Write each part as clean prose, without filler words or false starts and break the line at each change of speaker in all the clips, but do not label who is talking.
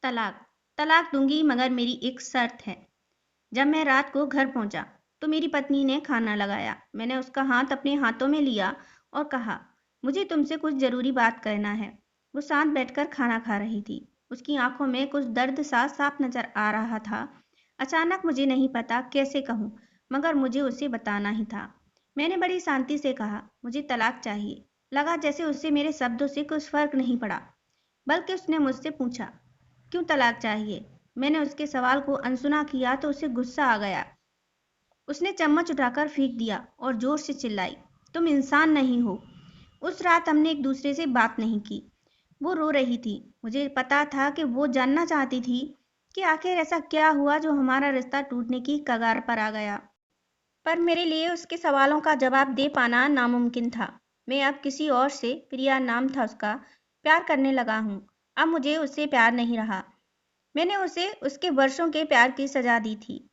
तलाक तलाक दूंगी, मगर मेरी एक शर्त है। जब मैं रात को घर पहुंचा तो मेरी पत्नी ने खाना लगाया। मैंने उसका हाथ अपने हाथों में लिया और कहा, मुझे तुमसे कुछ जरूरी बात करना है। वो शांत बैठकर खाना खा रही थी। उसकी आंखों में कुछ दर्द सा साफ नजर आ रहा था। अचानक मुझे नहीं पता कैसे कहूँ, मगर मुझे उसे बताना ही था। मैंने बड़ी शांति से कहा, मुझे तलाक चाहिए। लगा जैसे उससे मेरे शब्दों से कुछ फर्क नहीं पड़ा, बल्कि उसने मुझसे पूछा, क्यों तलाक चाहिए। मैंने उसके सवाल को अनसुना किया तो उसे गुस्सा आ गया। उसने चम्मच उठाकर फेंक दिया और जोर से चिल्लाई, तुम इंसान नहीं हो। उस रात हमने एक दूसरे से बात नहीं की। वो रो रही थी। मुझे पता था कि वो जानना चाहती थी कि आखिर ऐसा क्या हुआ जो हमारा रिश्ता टूटने की कगार पर आ गया। पर मेरे लिए उसके सवालों का जवाब दे पाना नामुमकिन था। मैं अब किसी और से, प्रिया नाम था उसका, प्यार करने लगा हूँ। अब मुझे उससे प्यार नहीं रहा। मैंने उसे उसके वर्षों के प्यार की सजा दी थी।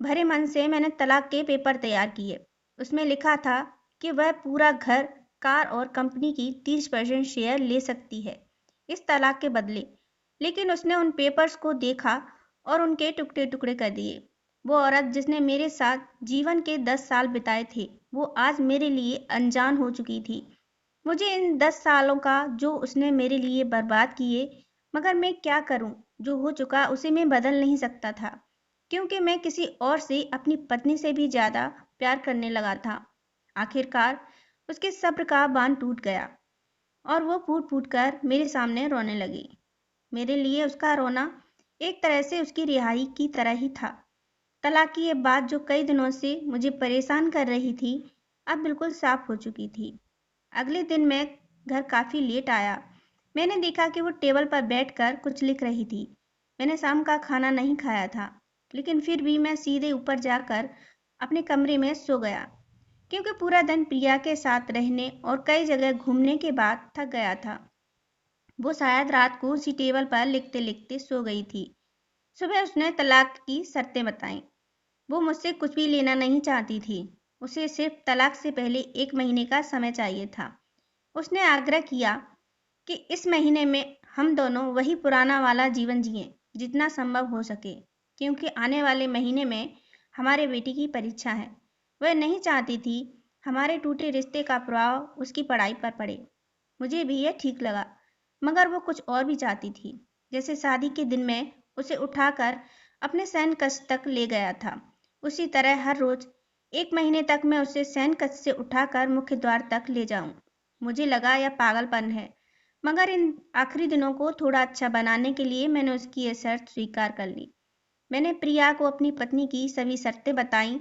भरे मन से मैंने तलाक के पेपर तैयार किए। उसमें लिखा था कि वह पूरा घर, कार और कंपनी की 30% शेयर ले सकती है इस तलाक के बदले। लेकिन उसने उन पेपर्स को देखा और उनके टुकड़े टुकड़े कर दिए। वो औरत जिसने मेरे साथ जीवन के 10 साल बिताए थे, वो आज मेरे लिए अनजान हो चुकी थी। मुझे इन 10 सालों का जो उसने मेरे लिए बर्बाद किए, मगर मैं क्या करूं। जो हो चुका उसे मैं बदल नहीं सकता था, क्योंकि मैं किसी और से, अपनी पत्नी से भी ज्यादा प्यार करने लगा था। आखिरकार उसके सब्र का बांध टूट गया और वो फूट फूट कर मेरे सामने रोने लगी। मेरे लिए उसका रोना एक तरह से उसकी रिहाई की तरह ही था। तलाक की ये बात जो कई दिनों से मुझे परेशान कर रही थी, अब बिल्कुल साफ हो चुकी थी। अगले दिन मैं घर काफी लेट आया। मैंने देखा कि वो टेबल पर बैठकर कुछ लिख रही थी। मैंने शाम का खाना नहीं खाया था, लेकिन फिर भी मैं सीधे ऊपर जाकर अपने कमरे में सो गया, क्योंकि पूरा दिन प्रिया के साथ रहने और कई जगह घूमने के बाद थक गया था। वो शायद रात को उसी टेबल पर लिखते लिखते सो गई थी। सुबह उसने तलाक की शर्तें बताईं। वो मुझसे कुछ भी लेना नहीं चाहती थी। उसे सिर्फ तलाक से पहले 1 महीने का समय चाहिए था। उसने आग्रह किया कि इस महीने में हम दोनों वही पुराना वाला जीवन जिएं, जितना संभव हो सके, क्योंकि आने वाले महीने में हमारे बेटी की परीक्षा है। वह नहीं चाहती थी हमारे टूटे रिश्ते का प्रभाव उसकी पढ़ाई पर पड़े। मुझे भी यह ठीक लगा, मगर वो कुछ और भी चाहती थी। जैसे शादी के दिन मैं उसे उठाकर अपने शयन कक्ष तक ले गया था, उसी तरह हर रोज 1 महीने तक मैं उसे शयन कक्ष से उठाकर मुख्य द्वार तक ले जाऊं। मुझे लगा यह पागलपन है, मगर इन आखिरी दिनों को थोड़ा अच्छा बनाने के लिए मैंने उसकी यह शर्त स्वीकार कर ली। मैंने प्रिया को अपनी पत्नी की सभी शर्तें बताईं।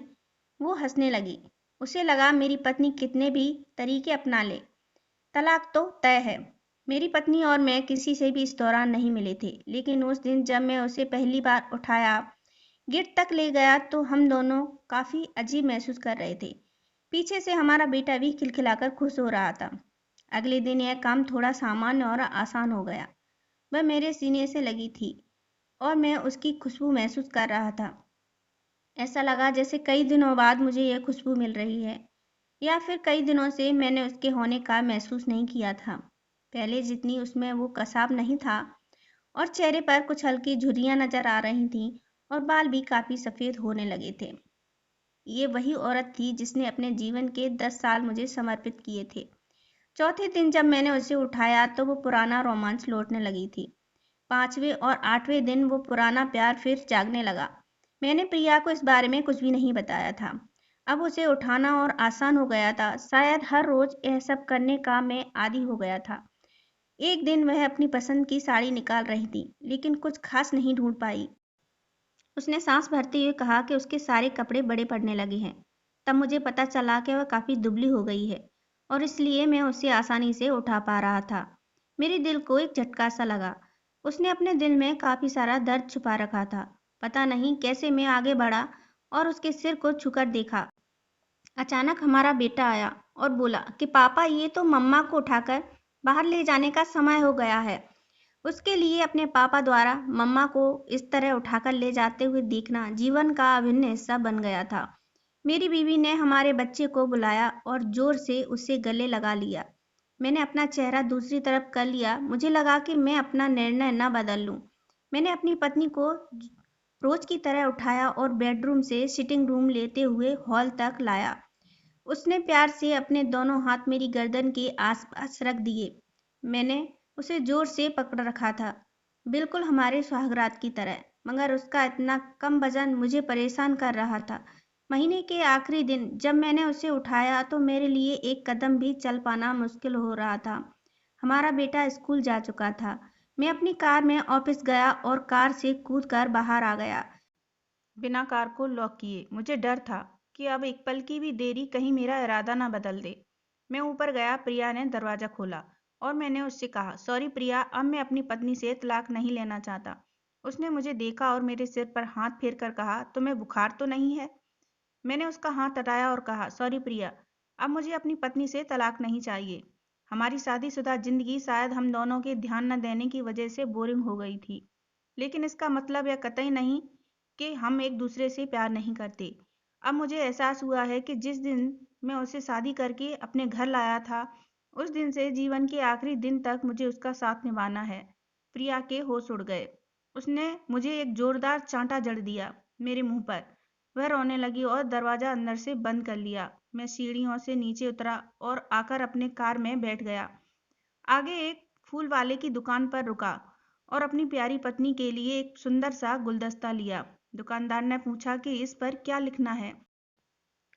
वो हंसने लगी। उसे लगा मेरी पत्नी कितने भी तरीके अपना ले, तलाक तो तय है। मेरी पत्नी और मैं किसी से भी इस दौरान नहीं मिले थे, लेकिन उस दिन जब मैं उसे पहली बार उठाया, गेट तक ले गया, तो हम दोनों काफी अजीब महसूस कर रहे थे। पीछे से हमारा बेटा भी खिलखिलाकर खुश हो रहा था। अगले दिन यह काम थोड़ा सामान्य और आसान हो गया। वह मेरे सीने से लगी थी और मैं उसकी खुशबू महसूस कर रहा था। ऐसा लगा जैसे कई दिनों बाद मुझे यह खुशबू मिल रही है, या फिर कई दिनों से मैंने उसके होने का महसूस नहीं किया था। पहले जितनी उसमें वो कसाव नहीं था, और चेहरे पर कुछ हल्की झुर्रियां नजर आ रही थीं और बाल भी काफी सफेद होने लगे थे। ये वही औरत थी जिसने अपने जीवन के 10 साल मुझे समर्पित किए थे। चौथे दिन जब मैंने उसे उठाया तो वो पुराना रोमांस लौटने लगी थी। 5वें और 8वें दिन वो पुराना प्यार फिर जागने लगा। मैंने प्रिया को इस बारे में कुछ भी नहीं बताया था। अब उसे उठाना और आसान हो गया था। शायद हर रोज यह सब करने का मैं आदी हो गया था। एक दिन वह अपनी पसंद की साड़ी निकाल रही थी, लेकिन कुछ खास नहीं ढूंढ पाई। उसने सांस भरते हुए कहा कि उसके सारे कपड़े बड़े पड़ने लगे हैं। तब मुझे पता चला कि वह काफी दुबली हो गई है और इसलिए मैं उसे आसानी से उठा पा रहा था। मेरे दिल को एक झटका सा लगा। उसने अपने दिल में काफी सारा दर्द छुपा रखा था। पता नहीं कैसे मैं आगे बढ़ा और उसके सिर को छूकर देखा। अचानक हमारा बेटा आया और बोला कि पापा, ये तो मम्मा को उठाकर बाहर ले जाने का समय हो गया है। उसके लिए अपने पापा द्वारा मम्मा को इस तरह उठाकर ले जाते हुए देखना जीवन का अभिन्न हिस्सा बन गया था। मेरी बीवी ने हमारे बच्चे को बुलाया और जोर से उसे गले लगा लिया। मैंने अपना चेहरा दूसरी तरफ कर लिया। मुझे लगा कि मैं अपना निर्णय न बदल लूं। मैंने अपनी पत्नी को रोज की तरह उठाया और बेडरूम से सिटिंग रूम लेते हुए हॉल तक लाया। उसने प्यार से अपने दोनों हाथ मेरी गर्दन के आसपास रख दिए। मैंने उसे जोर से पकड़ रखा था, बिल्कुल हमारे सुहागरात की तरह, मगर उसका इतना कम वजन मुझे परेशान कर रहा था। महीने के आखिरी दिन जब मैंने उसे उठाया तो मेरे लिए एक कदम भी चल पाना मुश्किल हो रहा था। हमारा बेटा स्कूल जा चुका था। मैं अपनी कार में ऑफिस गया और कार से कूदकर बाहर आ गया, बिना कार को लॉक किए। मुझे डर था कि अब एक पल की भी देरी कहीं मेरा इरादा ना बदल दे। मैं ऊपर गया, प्रिया ने दरवाज़ा खोला और मैंने उससे कहा, सॉरी प्रिया, अब मैं अपनी पत्नी से तलाक नहीं लेना चाहता। उसने मुझे देखा और मेरे सिर पर हाथ फेर कर कहा, तुम्हें बुखार तो नहीं है? मैंने उसका हाथ हटाया और कहा, सॉरी प्रिया, अब मुझे अपनी पत्नी से तलाक नहीं चाहिए। हमारी शादीशुदा जिंदगी शायद हम दोनों के ध्यान न देने की वजह से बोरिंग हो गई थी, लेकिन इसका मतलब यह कतई नहीं कि हम एक दूसरे से प्यार नहीं करते। अब मुझे एहसास हुआ है कि जिस दिन मैं उसे शादी करके अपने घर लाया था, उस दिन से जीवन के आखिरी दिन तक मुझे उसका साथ निभाना है। प्रिया के होश उड़ गए। उसने मुझे एक जोरदार चांटा जड़ दिया मेरे मुंह पर। वह रोने लगी और दरवाजा अंदर से बंद कर लिया। मैं सीढ़ियों से नीचे उतरा और आकर अपने कार में बैठ गया। आगे एक फूल वाले की दुकान पर रुका और अपनी प्यारी पत्नी के लिए एक सुंदर सा गुलदस्ता लिया। दुकानदार ने पूछा कि इस पर क्या लिखना है।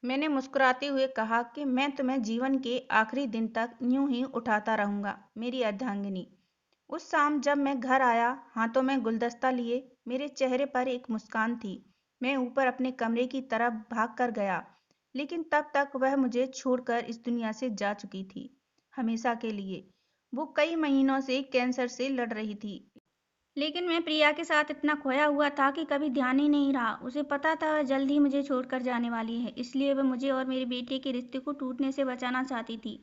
मैंने मुस्कुराते हुए कहा कि मैं तुम्हें जीवन के आखिरी दिन तक यूं ही उठाता रहूंगा, मेरी अर्धांगिनी। उस शाम जब मैं घर आया, हाथों में गुलदस्ता लिए, मेरे चेहरे पर एक मुस्कान थी। मैं ऊपर अपने कमरे की तरफ भाग कर गया, लेकिन तब तक वह मुझे छोड़कर इस दुनिया से जा चुकी थी, हमेशा के लिए। वो कई महीनों से कैंसर से लड़ रही थी, लेकिन मैं प्रिया के साथ इतना खोया हुआ था कि कभी ध्यान ही नहीं रहा। उसे पता था वह जल्द ही मुझे छोड़कर जाने वाली है, इसलिए वह मुझे और मेरे बेटे के रिश्ते को टूटने से बचाना चाहती थी।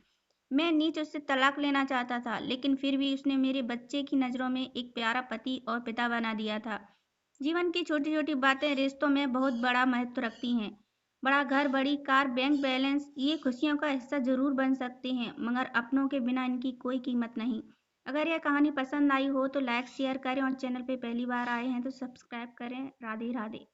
मैं नीच उससे तलाक लेना चाहता था, लेकिन फिर भी उसने मेरे बच्चे की नज़रों में एक प्यारा पति और पिता बना दिया था। जीवन की छोटी छोटी बातें रिश्तों में बहुत बड़ा महत्व रखती हैं। बड़ा घर, बड़ी कार, बैंक बैलेंस, ये खुशियों का हिस्सा जरूर बन सकते हैं, मगर अपनों के बिना इनकी कोई कीमत नहीं। अगर यह कहानी पसंद आई हो तो लाइक शेयर करें और चैनल पे पहली बार आए हैं तो सब्सक्राइब करें। राधे राधे।